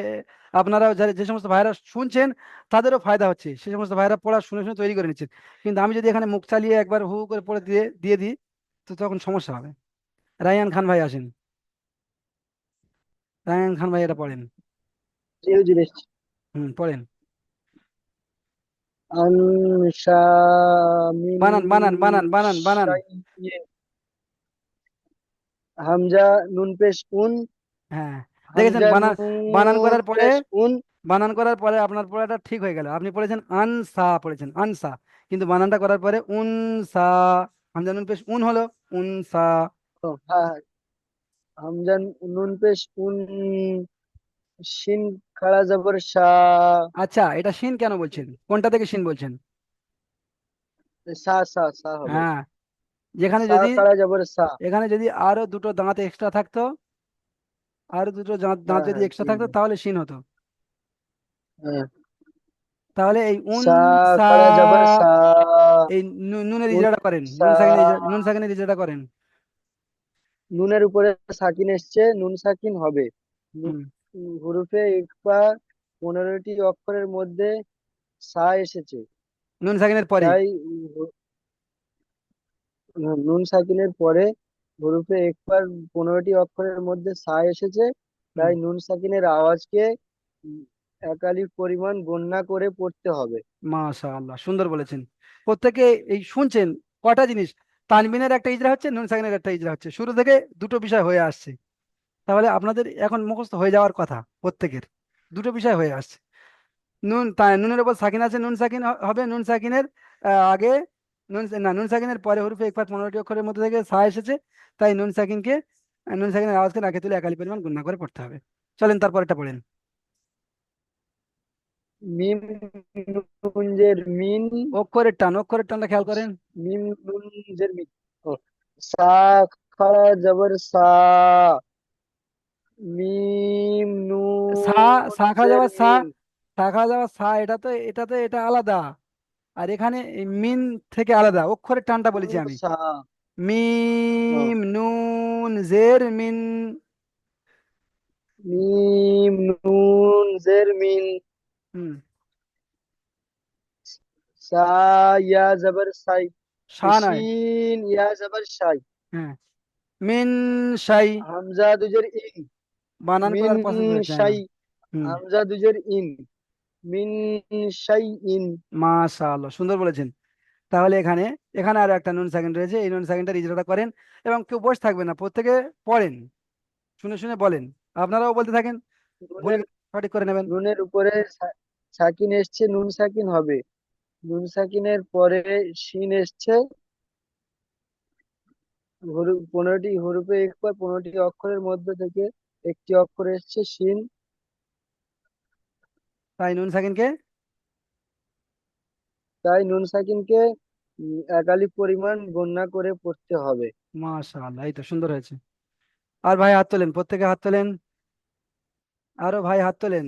আপনারা যে সমস্ত ভাইরা শুনছেন তাদেরও ফায়দা হচ্ছে, সে সমস্ত ভাইরা পড়া শুনে শুনে তৈরি করে নিচ্ছেন। কিন্তু আমি যদি এখানে মুখ চালিয়ে একবার হু হু করে পড়ে দিয়ে দিয়ে দিই তো তখন সমস্যা হবে। রায়ান খান ভাই আসেন, রায়ান খান ভাই এটা পড়েন। পড়েন। বানান বানান বানান বানান বানান। হামজা নুন পেশ উন, হ্যাঁ, দেখেছেন হামজা বানান, বানান নুন করার পরে, পেশ উন। বানান করার পরে আপনার পড়াটা ঠিক হয়ে গেল, আপনি পড়েছেন আনসা, পড়েছেন আনসা, কিন্তু বানানটা করার পরে উনসা, হামজা নুন পেশ উন হলো উনসা। হ্যাঁ, হামজা নুন পেশ উন, শিন খাড়া জবর শাহ, আচ্ছা, এটা শিন কেন বলছেন, কোনটা থেকে শিন বলছেন? সা সা সা হবে, হ্যাঁ, যেখানে সা যদি, খাড়া জবর সা। এখানে যদি আরো দুটো দাঁত এক্সট্রা থাকতো, আরো দুটো দাঁত দাঁত হ্যাঁ যদি হ্যাঁ এক্সট্রা থাকতো তাহলে শিন হতো। হ্যাঁ, তাহলে এই উন সা সা, খাড়া জবর সা, এই নুনের উন ইজরাটা করেন, সা। নুন সাকিনের ইজরাটা করেন। নুনের উপরে সাকিন এসছে, নুন সাকিন হবে। হুম। হরফে ইকফা 15টি অক্ষরের মধ্যে সা এসেছে, নুন সাকিনের পরে। তাই নুন সাকিনের পরে হরফে ইকফার 15টি অক্ষরের মধ্যে সা এসেছে, হুম। তাই নুন সাকিনের আওয়াজকে উম, এক আলিফ পরিমাণ গণনা করে পড়তে হবে। মাশাআল্লাহ সুন্দর বলেছেন। প্রত্যেকে এই শুনছেন কটা জিনিস, তানবিনের একটা ইজরা হচ্ছে, নুন সাকিনের একটা ইজরা হচ্ছে, শুরু থেকে দুটো বিষয় হয়ে আসছে। তাহলে আপনাদের এখন মুখস্থ হয়ে যাওয়ার কথা প্রত্যেকের, দুটো বিষয় হয়ে আসছে। নুনের উপর সাকিন আছে, নুন সাকিন হবে, নুন সাকিনের আগে নুন সাকিনের পরে হরফে ইকফাত 15টি অক্ষরের মধ্যে থেকে সা এসেছে, তাই নুন সাকিনের আওয়াজকে নাকে তুলে একালি পরিমাণ গুণনা করে পড়তে হবে। চলেন তারপরটা পড়েন। মিম নুনজের মিন, অক্ষরের টানটা খেয়াল করেন। মিম নুনজের মিন, ও, সা খাড়া জবর সা, মিম সা, নুন সা খাওয়া জের যাওয়া সা, মিন, সা খাওয়া যাওয়া সা, এটা আলাদা। আর এখানে এই মিন থেকে আলাদা, অক্ষরের টানটা বলেছি নুন আমি। সা। ও, মিম নুন জের মিন। মিম নুন জের মিন, হুম। সা ইয়া জবর সাই, সা নয়। শিন ইয়া জবর শাই, হ্যাঁ, মিন শাই, হামজা দুজের ইন, বানান মিন করার প্রসেস রয়েছে, হ্যাঁ। শাই, হুম। হামজা দুজের ইন, মিন শাই ইন। মাশাআল্লাহ সুন্দর বলেছেন। তাহলে এখানে, এখানে আরো একটা নুন সেকেন্ড রয়েছে, এই নুন সেকেন্ডটার ইজরাটা করেন এবং কেউ বসে থাকবে না, প্রত্যেকে পড়েন, শুনে শুনে বলেন, আপনারাও বলতে থাকেন, ভুল নুনের সঠিক করে নেবেন। নুনের উপরে সাকিন এসছে, নুন সাকিন হবে। নুন সাকিনের পরে শিন এসছে, 15টি হরফে ইকফা 15টি অক্ষরের মধ্যে থেকে একটি অক্ষর এসছে শিন, তাই নুন সেকেন্ডকে, তাই নুন সাকিনকে এক আলিফ পরিমাণ গণনা করে পড়তে হবে। মাশাআল্লাহ এই তো সুন্দর হয়েছে। আর ভাই হাত তোলেন, প্রত্যেকে হাত তোলেন, আরো ভাই হাত তোলেন।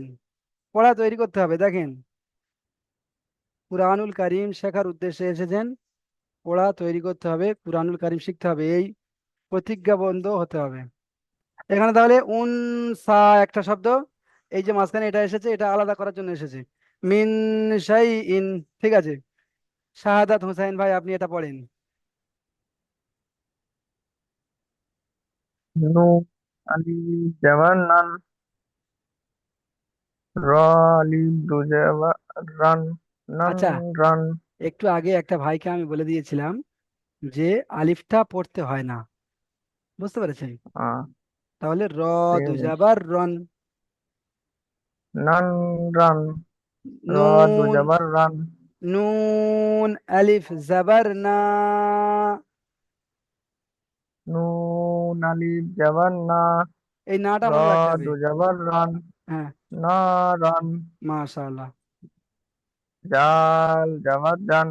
পড়া তৈরি করতে হবে, দেখেন কুরআনুল কারীম শেখার উদ্দেশ্যে এসেছেন, পড়া তৈরি করতে হবে, কুরআনুল কারীম শিখতে হবে, এই প্রতিজ্ঞাবদ্ধ হতে হবে। এখানে তাহলে সা একটা শব্দ, এই যে মাঝখানে এটা এসেছে এটা আলাদা করার জন্য এসেছে, মিন শাই ইন। ঠিক আছে, শাহাদাত হোসাইন ভাই আপনি এটা পড়েন। নু আলিফ জাবার নান, র আলিফ দুজাবা রান, নান আচ্ছা, রান। একটু আগে একটা ভাইকে আমি বলে দিয়েছিলাম যে আলিফটা পড়তে হয় না, বুঝতে পেরেছেন? আহ তাহলে র ঠিক আছে। দুজাবার রন, নান রান র দু নুন জবর রান নুন আলিফ জাবার না, নুন আলিফ জবর না এই নাটা র মনে রাখতে হবে। দু জবর রান হ্যাঁ, না রান মাশাআল্লাহ। জাল জবর জান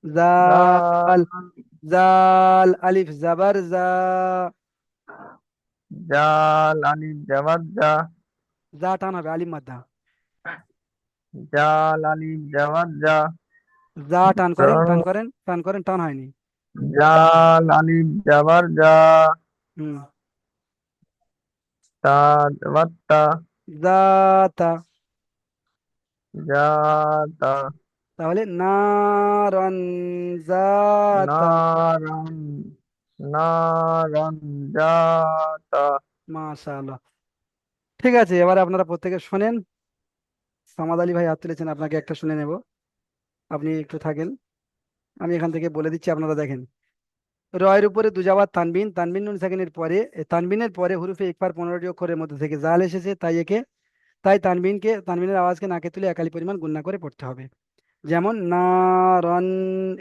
জাল জালান জাল আলিফ জাবার জা, জাল আলিফ জবর জা জা টান হবে, আলিফ মাদ্দা। জাল আলিফ জবর জা জা টান র করেন, টান করেন, টান করেন, টান হয়নি। জাল আলিফ জবর জা হুম, তা জবর তা জাতা, জাতা তাহলে নারান জাতা। নারান নারান জাতা। মাশাআল্লাহ। ঠিক আছে, এবারে আপনারা প্রত্যেকে শোনেন। সামাদ আলী ভাই হাত তুলেছেন, আপনাকে একটা শুনে নেব, আপনি একটু থাকেন, আমি এখান থেকে বলে দিচ্ছি, আপনারা দেখেন। রয়ের উপরে দুজাবার তানবিন, তানবিন নুন সাকিনের পরে তানবিনের পরে হুরুফে ইকফার 15টি অক্ষরের মধ্যে থেকে জাল এসেছে, তাই তানবিনের আওয়াজকে নাকে তুলে একালি পরিমাণ গুণনা করে পড়তে হবে। যেমন না রন,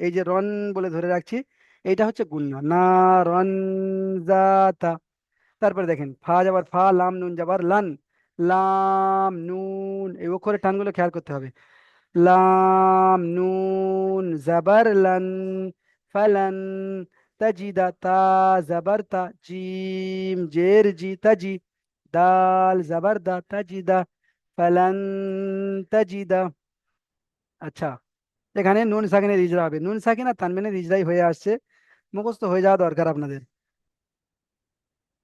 এই যে রন বলে ধরে রাখছি, এইটা হচ্ছে গুণনা, না রন জাতা। তারপরে দেখেন ফা যাবার ফা, লাম নুন যাবার লান, লাম নুন, এই অক্ষরের টানগুলো খেয়াল করতে হবে। লাম নুন জাবার লান, ফালান, তাজিদা তা জাবার তা, জিম জের জি তাজি, দাল জাবার দা তাজিদা, ফালান তাজিদা। আচ্ছা, এখানে নুন সাকিনের ইজরা হবে, নুন সাকিন আর তানবিনের ইজরাই হয়ে আসছে, মুখস্থ হয়ে যাওয়া দরকার আপনাদের।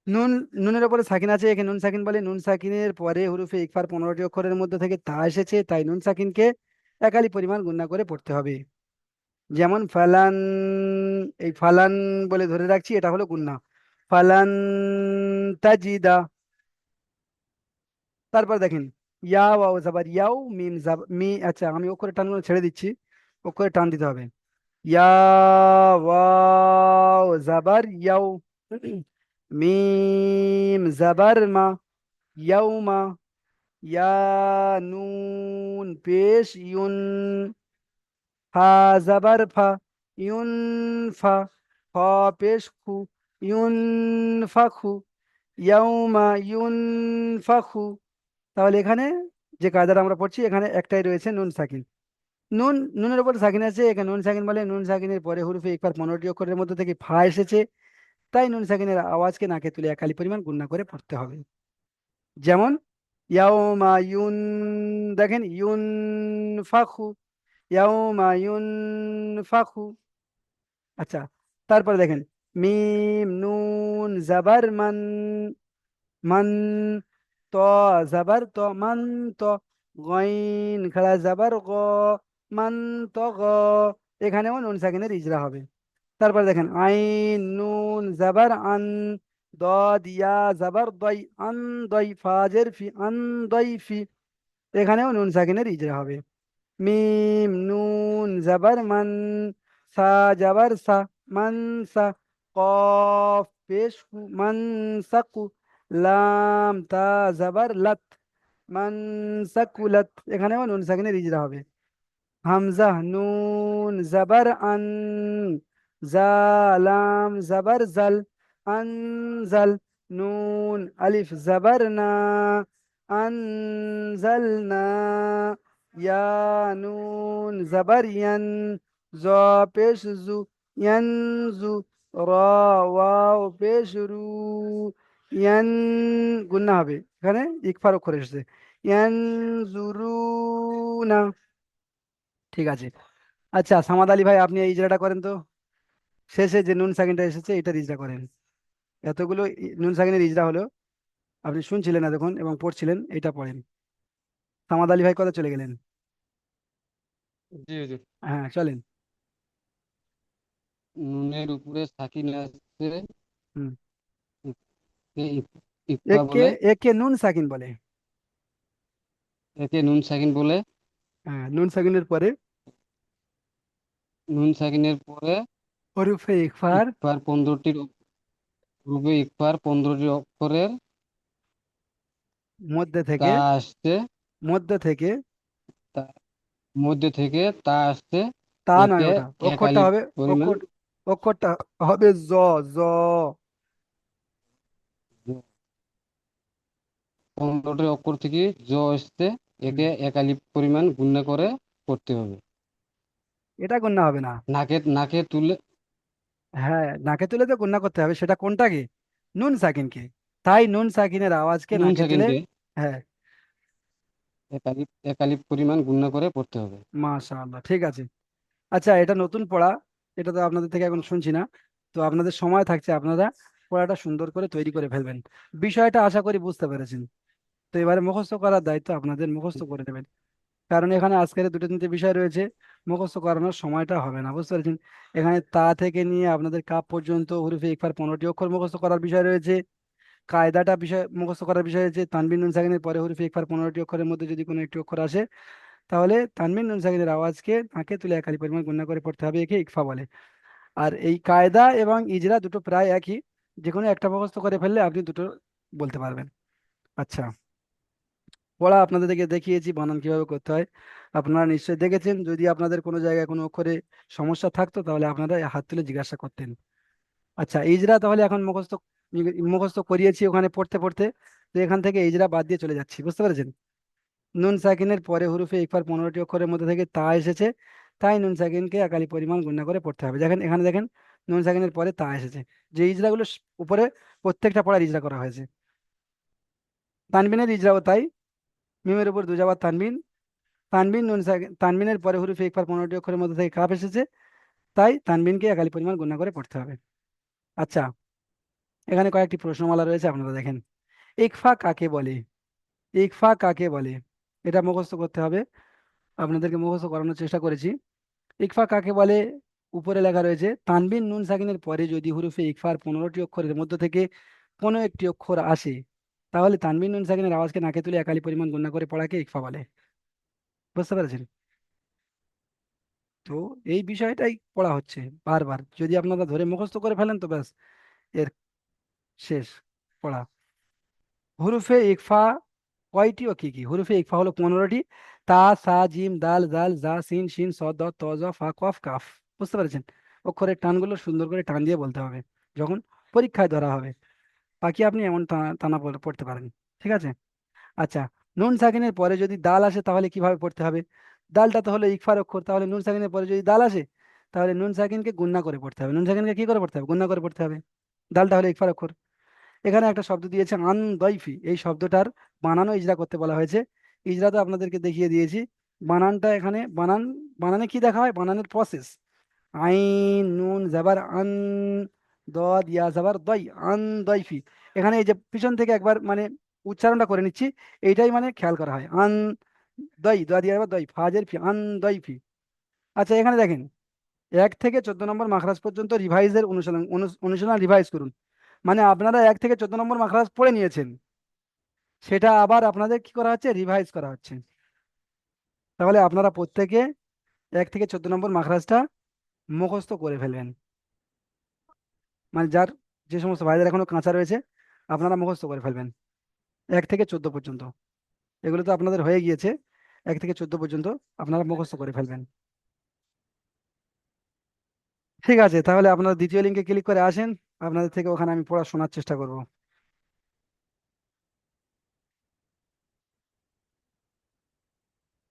নুন, নুনের উপরে সাকিন আছে, একে নুন সাকিন বলে। নুন সাকিনের পরে হুরুফে ইকফার 15টি অক্ষরের মধ্যে থেকে তা এসেছে, তাই নুন সাকিনকে একালি পরিমাণ গুণনা করে পড়তে হবে। যেমন ফালান, এই ফালান বলে ধরে রাখছি, এটা হলো গুণনা, ফালান তাজিদা। তারপর দেখেন ইয়া ওয়াও জাবার ইয়াও, মিম মি, আচ্ছা আমি অক্ষরের টানগুলো ছেড়ে দিচ্ছি, অক্ষরে টান দিতে হবে। ইয়া ওয়াও জাবার ইয়াও, মিম জাবার মা, ইয়াউমা, ইয়া নুন পেশ ইউন, ফা জাবার ফা, ইউন ফা, খ পেশ খু, ইউন ফাখু, ইয়াউমা ইউন ফাখু। তাহলে এখানে যে কায়দাটা আমরা পড়ছি, এখানে একটাই রয়েছে নুন সাকিন। নুনের উপর সাকিন আছে, এখানে নুন সাকিন বলে। নুন সাকিনের পরে হুরুফে ইকফার 15টি অক্ষরের মধ্যে থেকে ফা এসেছে, তাই নুন সাকিনের আওয়াজকে নাকে তুলে একালি পরিমাণ গুণনা করে পড়তে হবে। যেমন ইয়াউমা ইউন, দেখেন ইউন ফাখু, ইয়াউমা ইউন ফাখু। আচ্ছা, তারপরে দেখেন মিম নুন জাবার মান, মান, ত জাবার ত, মান ত, গইন খাড়া জাবার গ, মান ত গ, এখানেও নুন সাকিনের ইজরা হবে। তারপর দেখেন আইন নুন জাবার আন, দদ ইয়া জাবার দই, আন দই, ফাজের ফি, আন দই ফি, এখানেও নুন সাকিনের ইজরা হবে। মিম নুন জাবার মান, সা জাবার সা, মান সা, কফ পেশ কু, মান সাকু, লাম তা জাবার লাত, মান সাকুলাত, এখানেও নুন সাকিনের ইজরা হবে। হামজা নুন জাবার আন, জালাম জাবার জাল, আনজাল, নুন আলিফ জাবার না, আনজালনা, ইয়া নুন জাবার ইয়ান, জ পেশ জু, ইয়ানজু, র ওয়াও পেশ রু, ইয়ান, গুন্না হবে, এখানে ইকফার অক্ষর এসেছে, ইয়ানজুরুনা। ঠিক আছে। আচ্ছা সামাদ আলী ভাই, আপনি এই ইজরাটা করেন তো, শেষে যে নুন সাকিনটা এসেছে এটার ইজরা করেন। এতগুলো নুন সাকিনের ইজরা হলো, আপনি শুনছিলেন এতক্ষণ এবং পড়ছিলেন, এটা পড়েন। সামাদ আলী ভাই কথা চলে গেলেন। জি হুজুর। হ্যাঁ চলেন। নুনের উপরে সাকিন আছে, হুম, একে ইকফা একে বলে, একে নুন সাকিন বলে। একে নুন সাকিন বলে। হ্যাঁ, নুন সাকিনের পরে নুন সাকিনের পরে হরফে ইকফার ইকফার 15টি রূপে ইকফার 15টি অক্ষরের মধ্যে তা থেকে, আসছে, মধ্যে থেকে, তা মধ্যে থেকে তা আসছে তা নয় একে ওটা, এক অক্ষরটা আলিফ হবে, পরিমাণ অক্ষরটা হবে জ। জ। 15টি অক্ষর থেকে জ আসছে হুম, একে এক আলিফ পরিমাণ গুণনা করে পড়তে হবে। এটা গণ্য হবে না। নাকে নাকে তুলে হ্যাঁ, নাকে তুলে তো গণ্য করতে হবে, সেটা কোনটাকে? নুন সাকিনকে। তাই নুন সাকিনের আওয়াজকে নুন নাকে তুলে, সেকেন্ডকে হ্যাঁ, এক আলিফ পরিমাণ গুণনা করে পড়তে হবে। মাশাআল্লাহ, ঠিক আছে। আচ্ছা, এটা নতুন পড়া, এটা তো আপনাদের থেকে এখন শুনছি না। তো আপনাদের সময় থাকছে, আপনারা পড়াটা সুন্দর করে তৈরি করে ফেলবেন। বিষয়টা আশা করি বুঝতে পেরেছেন। তো এবারে মুখস্থ করার দায়িত্ব আপনাদের, মুখস্থ করে নেবেন। কারণ এখানে আজকের দুটো তিনটে বিষয় রয়েছে, মুখস্থ করানোর সময়টা হবে না, বুঝতে পেরেছেন। এখানে তা থেকে নিয়ে আপনাদের কাপ পর্যন্ত হুরুফে ইকফার 15টি অক্ষর মুখস্থ করার বিষয় রয়েছে। কায়দাটা বিষয় মুখস্থ করার বিষয় হচ্ছে তানবিন নুন সাকিনের পরে হুরুফে ইকফার 15টি অক্ষরের মধ্যে যদি কোনো একটি অক্ষর আসে, তাহলে তানবিন নুন সাকিনের আওয়াজকে নাকে তুলে একালি পরিমাণ গুণনা করে পড়তে হবে, একে ইকফা বলে। আর এই কায়দা এবং ইজরা দুটো প্রায় একই, যে কোনো একটা মুখস্থ করে ফেললে আপনি দুটো বলতে পারবেন। আচ্ছা, পড়া আপনাদেরকে দেখিয়েছি বানান কিভাবে করতে হয়, আপনারা নিশ্চয়ই দেখেছেন। যদি আপনাদের কোনো জায়গায় কোনো অক্ষরে সমস্যা থাকতো তাহলে আপনারা হাত তুলে জিজ্ঞাসা করতেন। আচ্ছা, ইজরা তাহলে এখন মুখস্থ করিয়েছি ওখানে পড়তে পড়তে। তো এখান থেকে ইজরা বাদ দিয়ে চলে যাচ্ছি, বুঝতে পেরেছেন। নুন সাকিনের পরে হুরুফে ইকফার 15টি অক্ষরের মধ্যে থেকে তা এসেছে, তাই নুন সাকিনকে একালি পরিমাণ গুণনা করে পড়তে হবে। দেখেন এখানে, দেখেন নুন সাকিনের পরে তা এসেছে, যে ইজরাগুলো উপরে প্রত্যেকটা পড়ার ইজরা করা হয়েছে। তানবিনের ইজরাও তাই, মিমের উপর দুজাবার তানবিন, তানবিন নুন সাকিন, তানবিনের পরে হুরুফে ইকফার 15টি অক্ষরের মধ্যে থেকে কাফ এসেছে, তাই তানবিনকে একালি পরিমাণ গুণনা করে পড়তে হবে। আচ্ছা, এখানে কয়েকটি প্রশ্নমালা রয়েছে, আপনারা দেখেন। ইকফা কাকে বলে? ইকফা কাকে বলে? এটা মুখস্থ করতে হবে, আপনাদেরকে মুখস্থ করানোর চেষ্টা করেছি। ইকফা কাকে বলে? উপরে লেখা রয়েছে, তানবিন নুন সাকিনের পরে যদি হুরুফে ইকফার 15টি অক্ষরের মধ্যে থেকে কোনো একটি অক্ষর আসে, তাহলে তানবিন নুন সাকিনের আওয়াজকে নাকে তুলে একালি পরিমাণ গুণনা করে পড়াকে ইকফা বলে। বুঝতে পেরেছেন? তো এই বিষয়টাই পড়া হচ্ছে বারবার, যদি আপনারা ধরে মুখস্থ করে ফেলেন তো ব্যাস, এর শেষ পড়া। হুরুফে ইকফা কয়টি ও কি কি? হুরুফে ইকফা হলো 15টি। তা, সা, জিম, দাল, জাল, জা, সিন, শিন, সদ, দ, ত, জ, ফা, কফ, কাফ। বুঝতে পেরেছেন? অক্ষরের টানগুলো সুন্দর করে টান দিয়ে বলতে হবে যখন পরীক্ষায় ধরা হবে। বাকি আপনি এমন টানা পড়তে পারেন, ঠিক আছে। আচ্ছা, নুন সাকিনের পরে যদি দাল আসে তাহলে কিভাবে পড়তে হবে? দালটা তো হলো ইকফার অক্ষর, তাহলে নুন সাকিনের পরে যদি দাল আসে, তাহলে নুন সাকিনকে গুণনা করে পড়তে হবে। নুন সাকিনকে কি করে পড়তে হবে? গুণনা করে পড়তে হবে। দালটা হলো ইকফার অক্ষর। এখানে একটা শব্দ দিয়েছে আন দইফি, এই শব্দটার বানানো ইজরা করতে বলা হয়েছে। ইজরা তো আপনাদেরকে দেখিয়ে দিয়েছি। বানানটা এখানে, বানানে কি দেখা হয়? বানানের প্রসেস। আইন নুন জাবার আন, দদ ইয়া জাবার দই, আন দইফি। এখানে এই যে পিছন থেকে একবার মানে উচ্চারণটা করে নিচ্ছি, এইটাই মানে খেয়াল করা হয়। আন দই, দদ ইয়া জাবার দই, ফাজের ফি, আন দইফি। আচ্ছা, এখানে দেখেন 1 থেকে 14 নম্বর মাখরাজ পর্যন্ত রিভাইজের অনুশীলন রিভাইজ করুন। মানে আপনারা 1 থেকে 14 নম্বর মাখরাজ পড়ে নিয়েছেন, সেটা আবার আপনাদের কি করা হচ্ছে? রিভাইজ করা হচ্ছে। তাহলে আপনারা প্রত্যেকে 1 থেকে 14 নম্বর মাখরাজটা মুখস্থ করে ফেলবেন। মানে যার, যে সমস্ত ভাইদের এখনো কাঁচা রয়েছে, আপনারা মুখস্থ করে ফেলবেন 1 থেকে 14 পর্যন্ত। এগুলো তো আপনাদের হয়ে গিয়েছে, 1 থেকে 14 পর্যন্ত আপনারা মুখস্থ করে ফেলবেন। ঠিক আছে, তাহলে আপনারা দ্বিতীয় লিঙ্কে ক্লিক করে আসেন, আপনাদের থেকে ওখানে আমি পড়া শোনার চেষ্টা করব।